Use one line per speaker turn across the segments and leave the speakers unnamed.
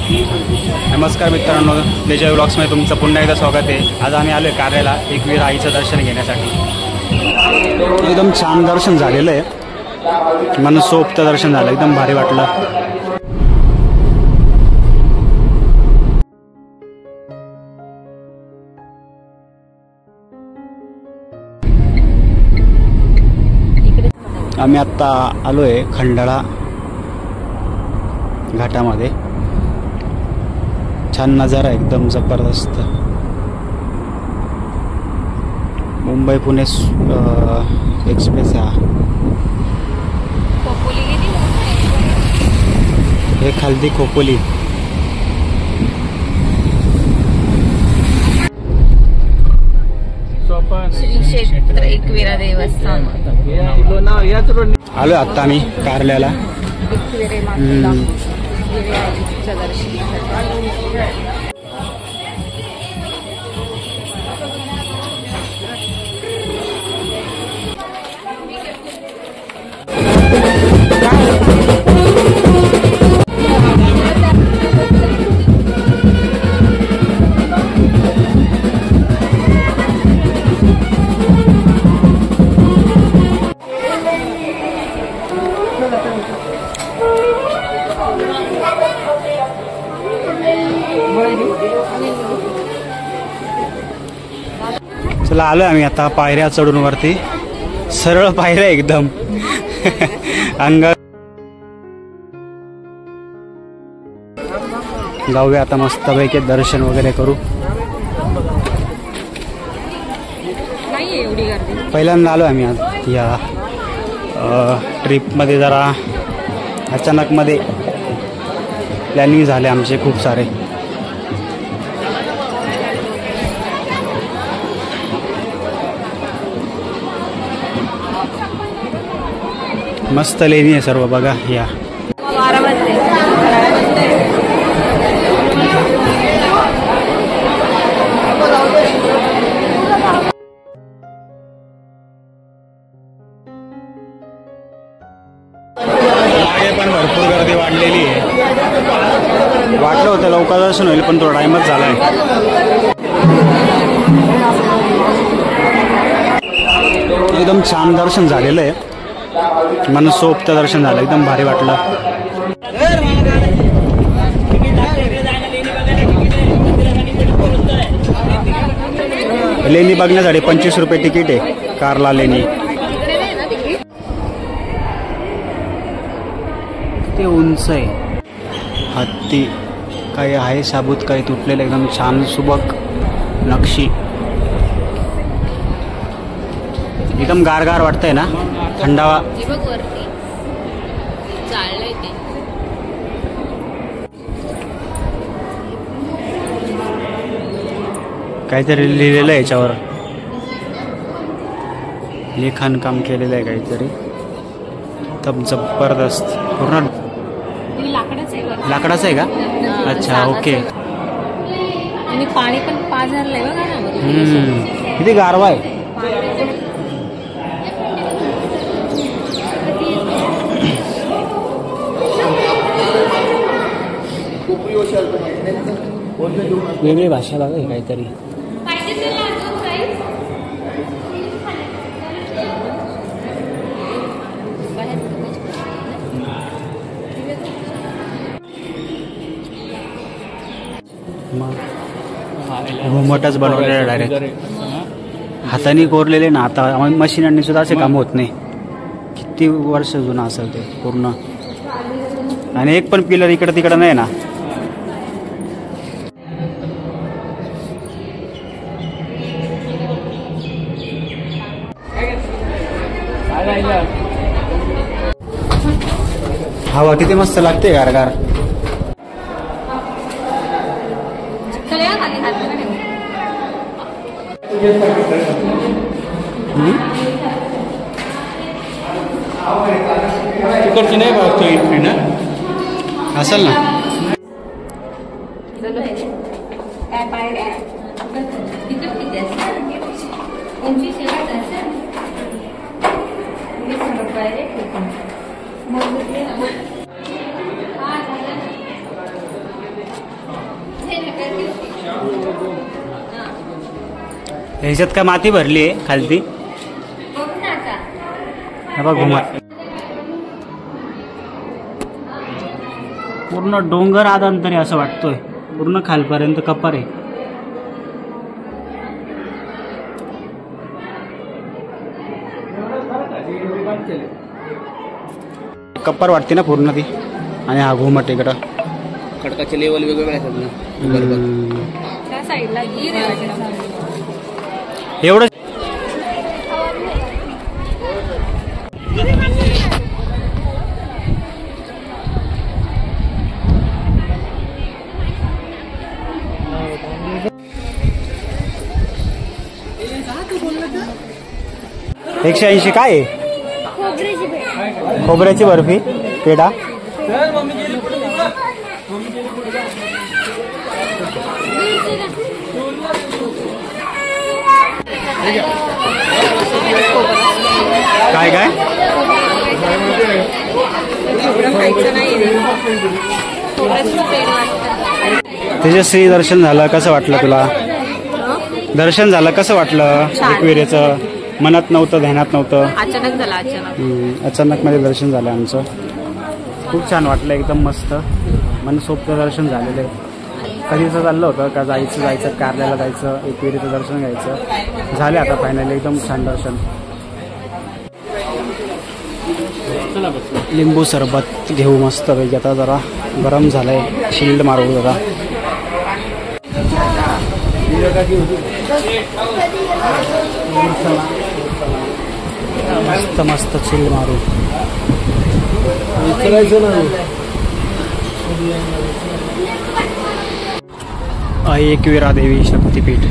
नमस्कार मित्रांनो, विजय व्लॉग्समध्ये तुमचं पुन्हा एकदा स्वागत आहे। आज आम्ही आलो आहे कार्याला एकवीर आईचं दर्शन घेण्यासाठी। एकदम छान दर्शन झालेलं आहे, मनसोक्त दर्शन झालं, एकदम भारी वाटलं। आम्ही आत्ता आलो आहे खंडाळा घाटामध्ये। छान नजारा, एकदम जबरदस्त। मुंबई पुणे एक्सप्रेस हा। हे खालती खोपोली।
श्री क्षेत्र एकवीरा देवस्थान
आलो आता आम्ही कार्याला। चला आलोय आम्ही आता पायऱ्या चढून वरती, सरळ पायऱ्या एकदम अंगा। जाऊया आता मस्तपैकी दर्शन वगैरे करू। पहिल्यांदा आलो आम्ही आज या ट्रिपमध्ये। जरा अचानक मध्ये प्लॅनिंग झाले आमचे खूप सारे। मस्त लेणी आहे सर्व, बघा या। पण भरपूर गर्दी वाढलेली आहे। वाटलं होतं लवकर दर्शन होईल, पण थोडा टाइमच झालाय। एकदम छान दर्शन झालेलं आहे, मनसोक्त दर्शन झालं, एकदम भारी वाटलं। लेणी बघण्यासाठी 25 रुपये तिकीट आहे कारला लेणी। ते उंच आहे, हत्ती काही आहे साबूत, काही तुटलेलं, एकदम छान सुबक नक्षी। एकदम गारगार वाटतंय ना, थंडावा। काहीतरी लिहिलेलं आहे याच्यावर, लिखाण काम केलेलं आहे काहीतरी, एकदम जबरदस्त। पूर्ण लाकडाचं आहे का? अच्छा, ओके।
आणि पाणी पण पाझरलंय बघा ना,
किती गारवा आहे। वेगळी भाषा बघा काहीतरी। घुमटच बनवलेलं डायरेक्ट हाताने कोरलेले ना। आता मशीनांनी सुद्धा असे काम होत नाही। किती वर्ष जुना असेल ते पूर्ण, आणि एक पण पिलर इकडे तिकडे नाही ना। हवा किती मस्त लागते, गारगार। तिकडची नाही बघतो इकडे ना, असेल ना। ह्याच्यात काय माती भरली आहे खालती. हे बघ घुमट पूर्ण डोंगर आदांतरी असं वाटतोय. पूर्ण खालपर्यंत कप्पर आहे. कप्पर वाटते ना पूर्ण ती. आणि हा घुमट इकडं
खडकाचे लेवल वेगवेगळे आहेत ना.
त्या साईडला गिर आहे.
एवढं $180 काय आहे? खोबऱ्याची बर्फी पेढा. काय काय तेजस्वी दर्शन झालं कसं वाटलं तुला? दर्शन झालं कसं वाटलं? एकविरेचं मनात नव्हतं, ध्यानात नव्हतं,
अचानक झालं.
अचानक मध्ये दर्शन झालं आमचं. खूप छान वाटलं, एकदम मस्त मनसोक्त दर्शन झालेलं आहे. कधीचं चाललं होतं का जायचं कारल्याला जायचं, एकविरीचं दर्शन घ्यायचं. झाले आता फायनली एकदम छान दर्शन. लिंबू सरबत घेऊ मस्त पैकी. आता जरा गरम झालंय, शिल्ड मारू जरा. मस्त मस्त चिल मारू. एकविरा देवी शक्तीपीठ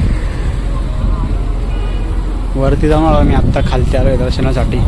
वरती जाऊन आलो मी आत्ता. खालती आलोय दर्शनासाठी.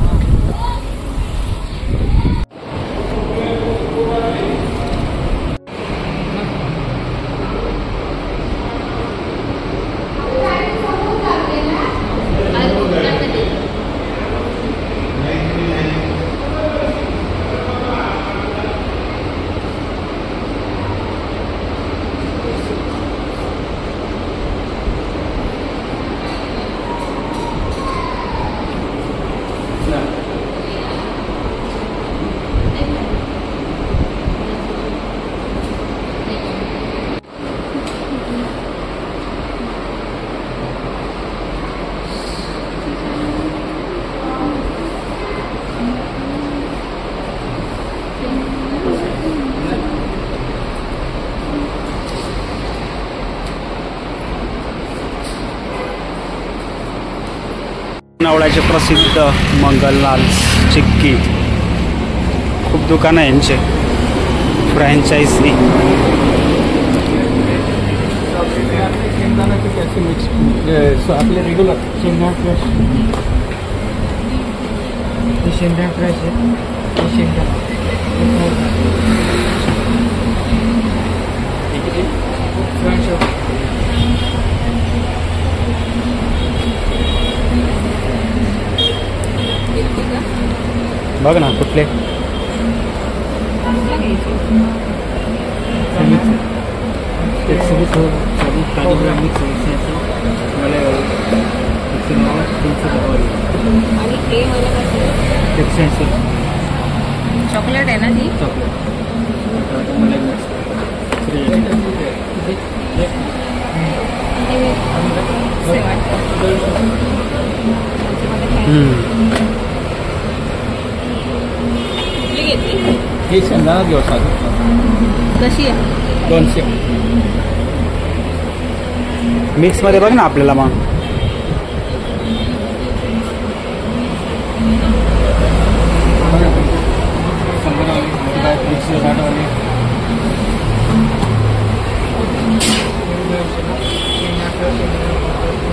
लोणावळ्याचे प्रसिद्ध मंगललाल चिक्की. खूप दुकानं आहे यांचे फ्रँचायझी.
आपले रेग्युलर शेंगा फ्रेश, शेंगा फ्रेश आहे. शेंगा
बघ ना कुठले.
चॉकलेट आहे ना ती.
हे शेंगा घेऊ साधं.
कशी आहे?
200.
मिक्स मध्ये बघ ना आपल्याला. मग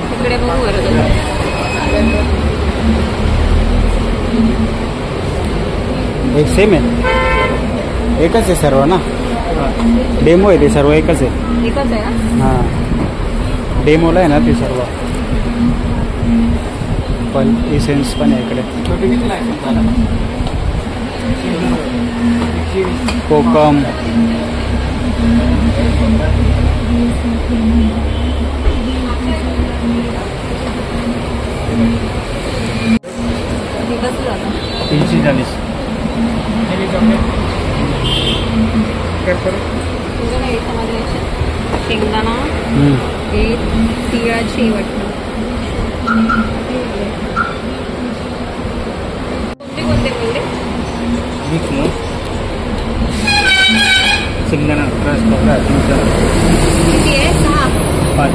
तिकडे बघू बरं.
एक सेम आहे, एकच आहे सर्व ना. डेमो आहे ते सर्व एकच आहे.
एकच आहे ना.
हां डेमोला आहे ना ते सर्व. पण इसेन्स पण आहे इकडे. कोकम 140.
शेंगदाणा हे तिळाची वाटतं. कोणते बोलले?
मिक्स मग शेंगदाणा क्रश खोबरा
किती आहे? 6 5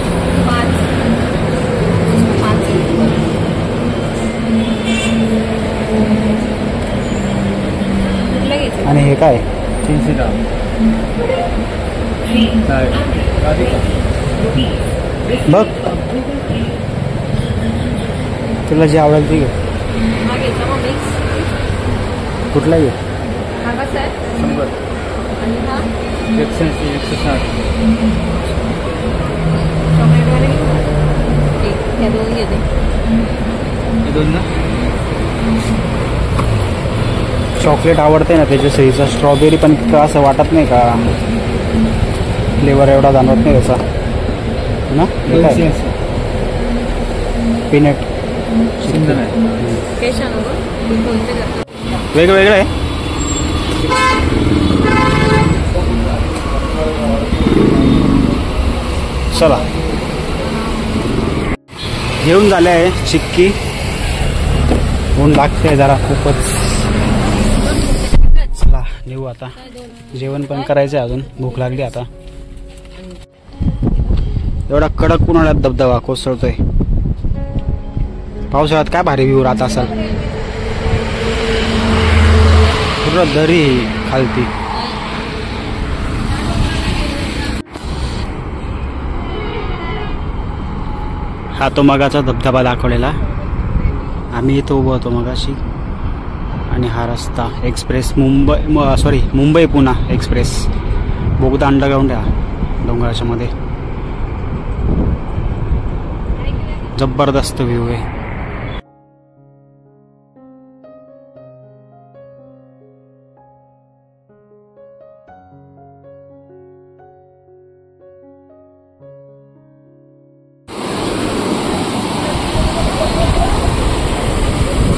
कुठलं घ्यायचं?
आणि हे काय? 300 ग्राम. बघ तुला जे आवडेल ते घे.
हा घ्यायचा मग मिक्स.
कुठला घे?
हा कसा आहे?
100.
आणि हा
160.
चॉकलेटवाले ह्या दोन घेते.
हे दोन ना. चॉकलेट आवडते ना त्याच्या सहीचा. स्ट्रॉबेरी पण असं वाटत नाही का फ्लेवर एवढा जाणवत नाही त्याचा ना. पीनट
हे छान हो गं. कोणते करतो?
वेगवेगळं आहे. चला घेऊन झाले आहे चिक्की. ऊन लागते जरा खूपच. चला निघू आता. जेवण पण करायचं आहे अजून. भूक लागली आता. एवढा कडक उन्हाळ्यात धबधबा कोसळतोय. पावसाळ्यात काय भारी व्ह्यू राहत असाल. पूर्ण दरी खालती. हा तो मगाचा धबधबा दाखवलेला. आम्ही इथं उभं होतो मगाशी. आणि हा रस्ता एक्सप्रेस मुंबई पुणा एक्सप्रेस बोगदा अंडरग्राऊंड आहे डोंगराच्या मध्ये. जबरदस्त व्ह्यू आहे.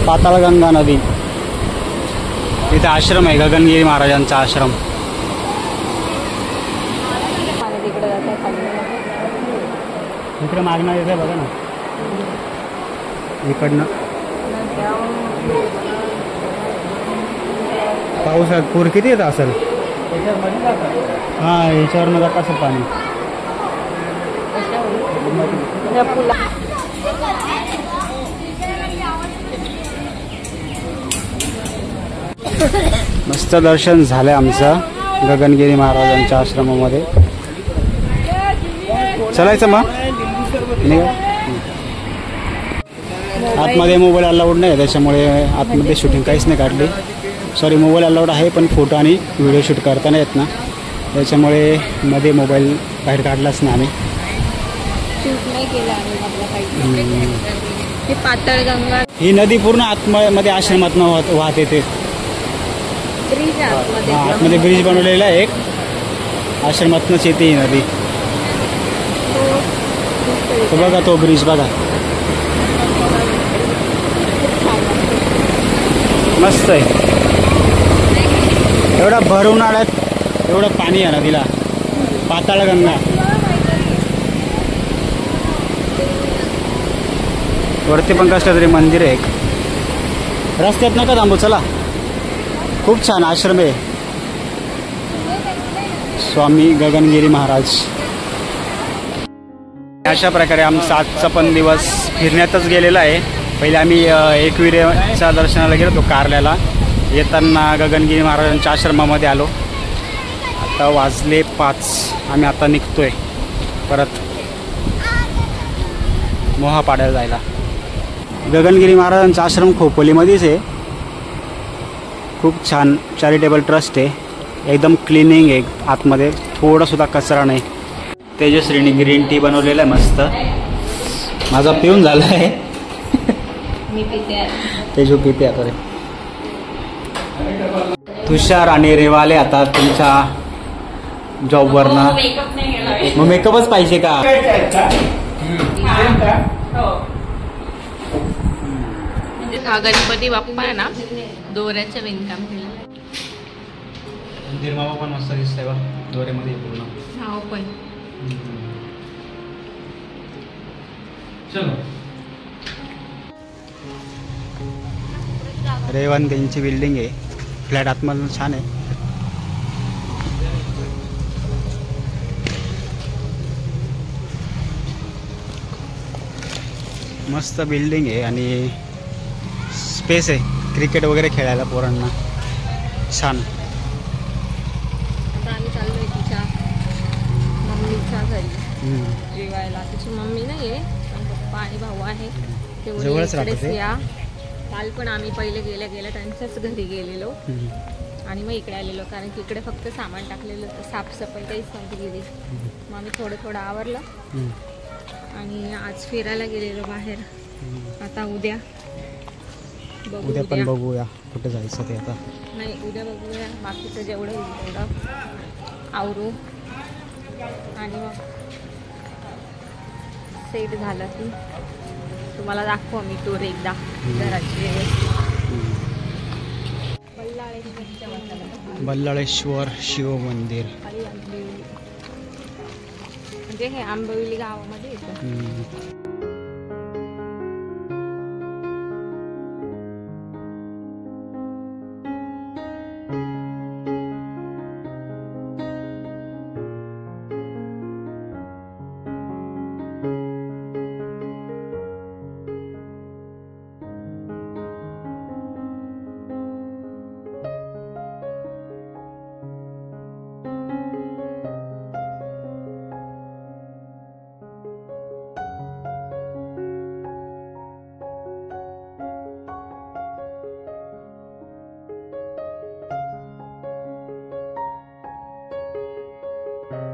पाताळगंगा नदी. इथे आश्रम आहे गगनगिरी महाराजांचा आश्रम. इकडे मागणं येते बघा ना. इकडनं पावसात पूर किती येत असेल. हा याच्यावरनं जात असेल पाणी. मस्त दर्शन झालंय आमचं गगनगिरी महाराजांच्या आश्रमामध्ये. चलायचं मग. आतमध्ये मोबाईल अलाउड नाही त्याच्यामुळे आतमध्ये शूटिंग काहीच नाही काढली. सॉरी मोबाईल अलाउड आहे पण फोटो आणि व्हिडिओ शूट करता नाही येत ना. त्याच्यामुळे मध्ये मोबाईल बाहेर काढलाच नाही आम्ही.
शूट नाही केला आम्ही. हे पाताळगंगा
ही नदी पूर्ण आतमध्ये आश्रमातनं वाहत येते.
ब्रिज आहे
आतमध्ये ब्रिज बनवलेला आहे एक. आश्रमातनंच येते ही नदी. तो बघा तो ब्रिज बघा. मस्त आहे. एवढा भर उन्हाळ्यात एवढं पाणी आहे नदीला. पाताळगंगा. वरती पण कसलं तरी मंदिर आहे एक. रस्त्यात नका थांबू चला. खूप छान आश्रम आहे. स्वामी गगनगिरी महाराज. अशा प्रकारे आमचा आजचा पण दिवस फिरण्यातच गेलेला आहे. पहिले आम्ही एकविरेच्या दर्शनाला गेलो होतो कारल्याला. येताना गगनगिरी महाराजांच्या आश्रमामध्ये आलो. आता वाजले 5. आम्ही आता निघतोय परत मोहापाड्याला जायला. गगनगिरी महाराजांचा आश्रम खोपोलीमध्येच आहे. खूप छान चॅरिटेबल ट्रस्ट आहे. एकदम क्लिनिंग आहे. आतमध्ये थोडासुद्धा कचरा नाही. तेजश्रीने ग्रीन टी बनवलेला आहे मस्त. माझा पिऊन झाला आहे.
मी पिते.
तेजू पिते आता. तुषार आणि रेवाले आता तुमच्या जॉबवरनं. मग मेकअपच पाहिजे का.
हा गणपती बाप्पा आहे ना दोऱ्याचं विणकाम केलेलं आहे.
निर्मावा पण मस्त दिसतंय बा दोऱ्यामध्ये पूर्ण.
हा पण
चलो रेवन त्यांची बिल्डिंग आहे. फ्लॅट आतमधून छान आहे. मस्त बिल्डिंग आहे आणि स्पेस आहे क्रिकेट वगैरे खेळायला पोरांना छान.
आता आम्ही चाललोय तिच्या मम्मीच्या घरी जेवायला. तिची मम्मी नाही आहे पण पप्पा आणि भाऊ आहे ते
जवळच राहतात
इकडेच
ते.
या. काल पण आम्ही पहिले गेल्या त्यांच्याच घरी गेलेलो आणि मग इकडे आलेलो कारण की इकडे फक्त सामान टाकलेलं होतं, साफसफाई काहीच नव्हती गेली. मग आम्ही थोडं आवरलं आणि आज फिरायला गेलेलो बाहेर. आता उद्या
पण बघूया कुठे जायचं ते. आता
नाही उद्या बघूया बाकीचं जेवढं होईल तेवढं आवरू आणि मग सेट झालं की तुम्हाला दाखवू आम्ही टूर एकदा घराची.
बल्लाळेश्वर शिव मंदिर
म्हणजे हे आंबविली गावामध्ये येतं.